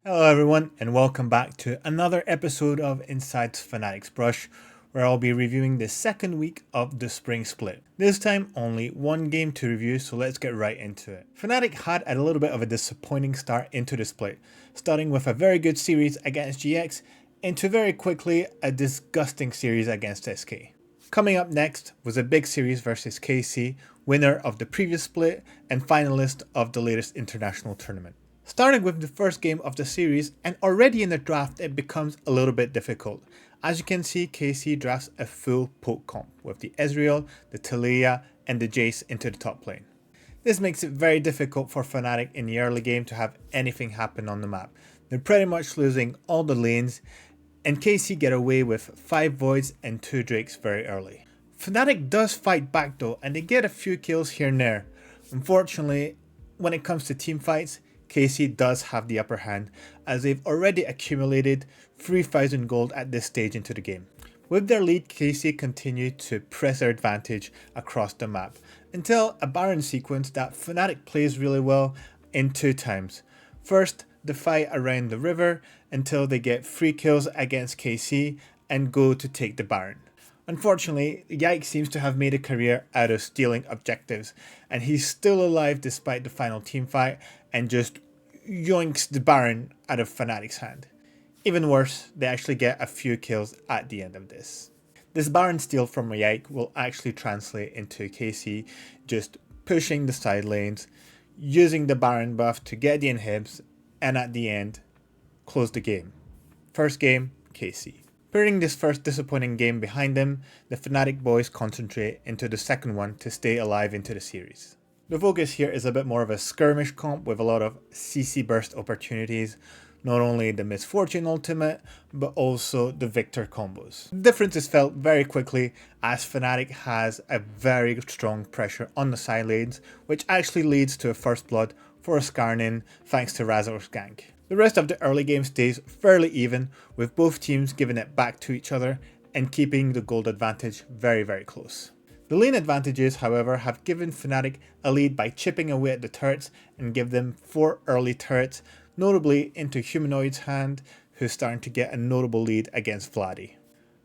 Hello everyone and welcome back to another episode of Inside Fnatic's Brush, where I'll be reviewing the second week of the spring split. This time only one game to review, so let's get right into it. Fnatic had a little bit of a disappointing start into the split, starting with a very good series against GX into very quickly a disgusting series against SK. Coming up next was a big series versus KC, winner of the previous split and finalist of the latest international tournament. Starting with the first game of the series, and already in the draft it becomes a little bit difficult. As you can see, KC drafts a full poke comp with the Ezreal, the Taliyah and the Jace into the top lane. This makes it very difficult for Fnatic in the early game to have anything happen on the map. They're pretty much losing all the lanes, and KC get away with 5 Voids and 2 Drakes very early. Fnatic does fight back though, and they get a few kills here and there. Unfortunately, when it comes to team fights, KC does have the upper hand, as they've already accumulated 3,000 gold at this stage into the game. With their lead, KC continued to press their advantage across the map, until a Baron sequence that Fnatic plays really well in 2 times. First, the fight around the river until they get 3 kills against KC and go to take the Baron. Unfortunately, Yike seems to have made a career out of stealing objectives, and he's still alive despite the final teamfight and just yoinks the Baron out of Fnatic's hand. Even worse, they actually get a few kills at the end of this. This Baron steal from Yike will actually translate into KC just pushing the side lanes, using the Baron buff to get the inhibs, and at the end, close the game. First game, KC. Putting this first disappointing game behind them, the Fnatic boys concentrate into the second one to stay alive into the series. The focus here is a bit more of a skirmish comp with a lot of CC burst opportunities, not only the Misfortune ultimate, but also the Victor combos. The difference is felt very quickly as Fnatic has a very strong pressure on the side lanes, which actually leads to a first blood for Skarnin thanks to Razor's gank. The rest of the early game stays fairly even, with both teams giving it back to each other and keeping the gold advantage very close. The lane advantages, however, have given Fnatic a lead by chipping away at the turrets and give them 4 early turrets, notably into Humanoid's hand, who's starting to get a notable lead against Vladdy.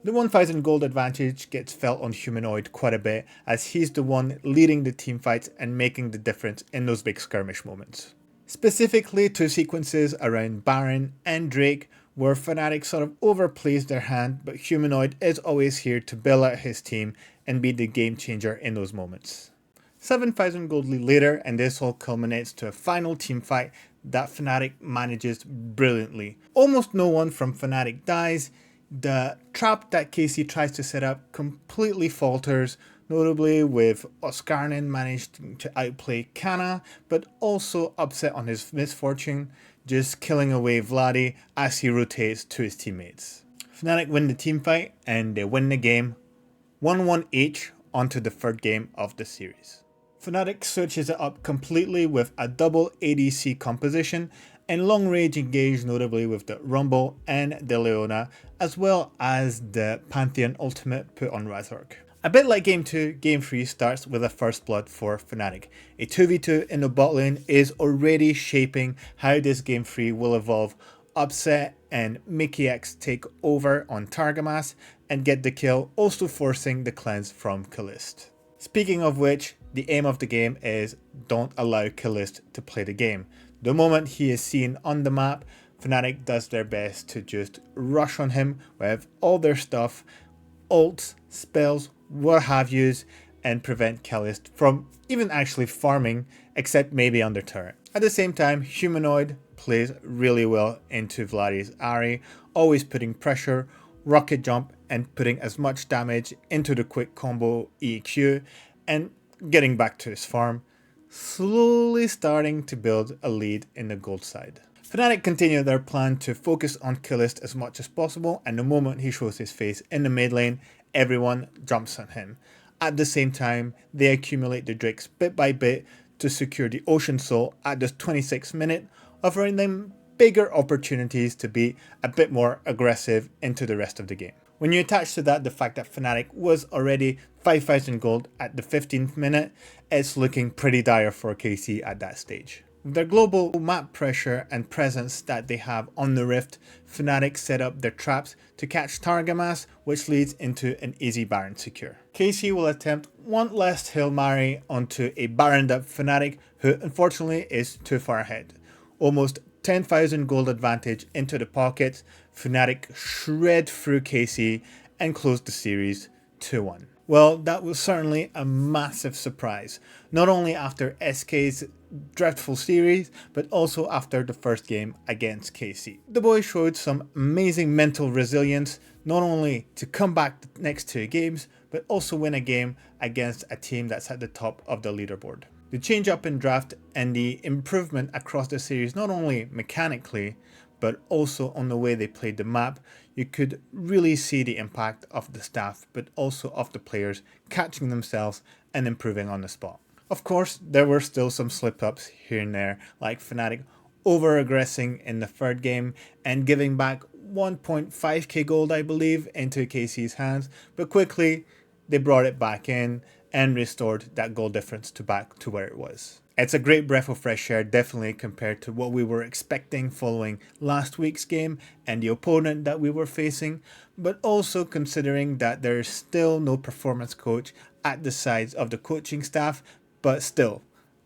The 1000 gold advantage gets felt on Humanoid quite a bit, as he's the one leading the teamfights and making the difference in those big skirmish moments. Specifically 2 sequences around Baron and Drake where Fnatic sort of overplays their hand, but Humanoid is always here to bail out his team and be the game changer in those moments. 7,000 gold lead later, and this all culminates to a final teamfight that Fnatic manages brilliantly. Almost no one from Fnatic dies. The trap that KC tries to set up completely falters, notably with Skarnin managed to outplay Kana, but also upset on his Misfortune, just killing away Vladdy as he rotates to his teammates. Fnatic win the teamfight and they win the game, 1-1 each onto the third game of the series. Fnatic switches it up completely with a double ADC composition and long range engage, notably with the Rumble and the Leona, as well as the Pantheon ultimate put on Razork. A bit like Game 2, Game 3 starts with a first blood for Fnatic. A 2v2 in the bot lane is already shaping how this Game 3 will evolve. Upset and Mickey X take over on Targamas and get the kill, also forcing the cleanse from Kalist. Speaking of which, the aim of the game is don't allow Kalist to play the game. The moment he is seen on the map, Fnatic does their best to just rush on him with all their stuff, ults, spells, what have yous, and prevent Kalist from even actually farming, except maybe on their turret. At the same time, Humanoid plays really well into Vladdy's Ahri, always putting pressure, rocket jump, and putting as much damage into the quick combo EQ, and getting back to his farm, slowly starting to build a lead in the gold side. Fnatic continue their plan to focus on Kalist as much as possible, and the moment he shows his face in the mid lane, everyone jumps on him. At the same time, they accumulate the Drakes bit by bit to secure the Ocean Soul at the 26th minute, offering them bigger opportunities to be a bit more aggressive into the rest of the game. When you attach to that the fact that Fnatic was already 5,000 gold at the 15th minute, it's looking pretty dire for KC at that stage. With their global map pressure and presence that they have on the Rift, Fnatic set up their traps to catch target mass, which leads into an easy Baron secure. KC will attempt one last Hail Mary onto a Baroned up Fnatic, who unfortunately is too far ahead. Almost 10,000 gold advantage into the pockets, Fnatic shred through KC and close the series 2-1. Well, that was certainly a massive surprise, not only after SK's dreadful series, but also after the first game against KC. The boys showed some amazing mental resilience, not only to come back the next 2 games, but also win a game against a team that's at the top of the leaderboard. The change up in draft and the improvement across the series, not only mechanically, but also on the way they played the map, you could really see the impact of the staff, but also of the players catching themselves and improving on the spot. Of course, there were still some slip-ups here and there, like Fnatic over-aggressing in the third game and giving back 1.5k gold, I believe, into KC's hands, but quickly they brought it back in and restored that goal difference back to where it was. It's a great breath of fresh air, definitely compared to what we were expecting following last week's game and the opponent that we were facing, but also considering that there is still no performance coach at the sides of the coaching staff, but still,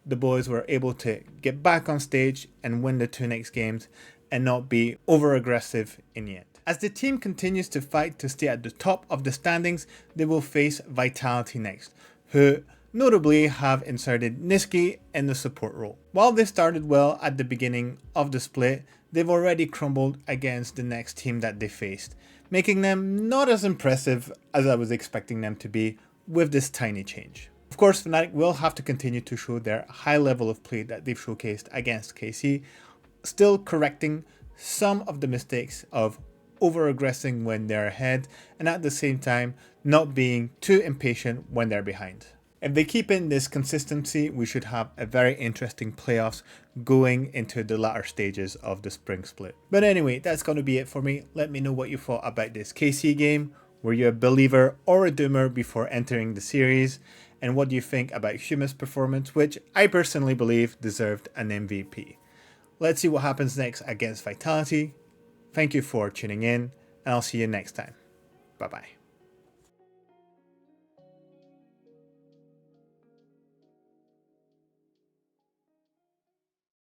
the boys were able to get back on stage and win the 2 next games and not be over-aggressive in the end. As the team continues to fight to stay at the top of the standings, they will face Vitality next, who notably have inserted Niski in the support role. While they started well at the beginning of the split, they've already crumbled against the next team that they faced, making them not as impressive as I was expecting them to be with this tiny change. Of course, Fnatic will have to continue to show their high level of play that they've showcased against KC, still correcting some of the mistakes of over-aggressing when they're ahead, and at the same time not being too impatient when they're behind. If they keep in this consistency, we should have a very interesting playoffs going into the latter stages of the spring split. But anyway, that's going to be it for me. Let me know what you thought about this KC game. Were you a believer or a doomer before entering the series? And what do you think about Huma's performance, which I personally believe deserved an MVP? Let's see what happens next against Vitality. Thank you for tuning in, and I'll see you next time. Bye bye.